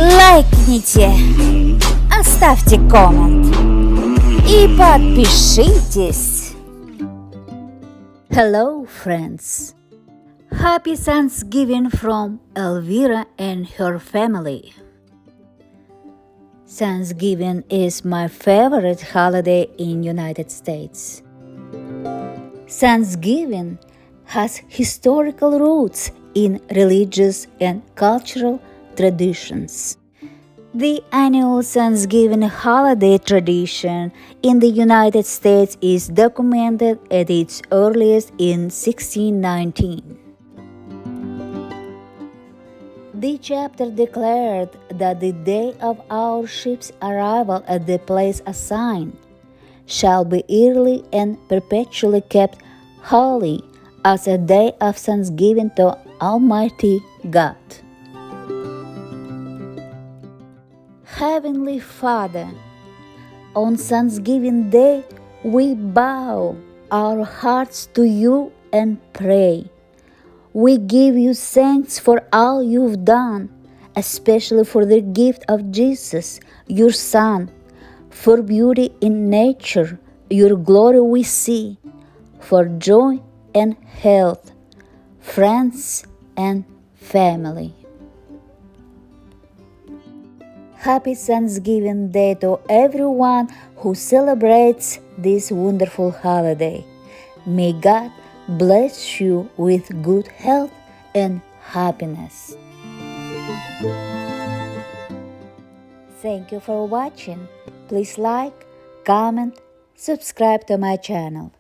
лайкните, оставьте коммент и подпишитесь. Hello, friends. Happy Thanksgiving from Elvira and her family. Thanksgiving is my favorite holiday in United States. Thanksgiving has historical roots in religious and cultural traditions. The annual Thanksgiving holiday tradition in the United States is documented at its earliest in 1619. The chapter declared that the day of our ship's arrival at the place assigned shall be yearly and perpetually kept holy as a day of thanksgiving to Almighty God. Heavenly Father, on Thanksgiving Day we bow our hearts to you and pray. We give you thanks for all you've done, especially for the gift of Jesus, your Son, for beauty in nature, your glory we see, for joy and health, friends and family. Happy Thanksgiving Day to everyone who celebrates this wonderful holiday. May God bless you with good health and happiness. Thank you for watching. Please like, comment, subscribe to my channel.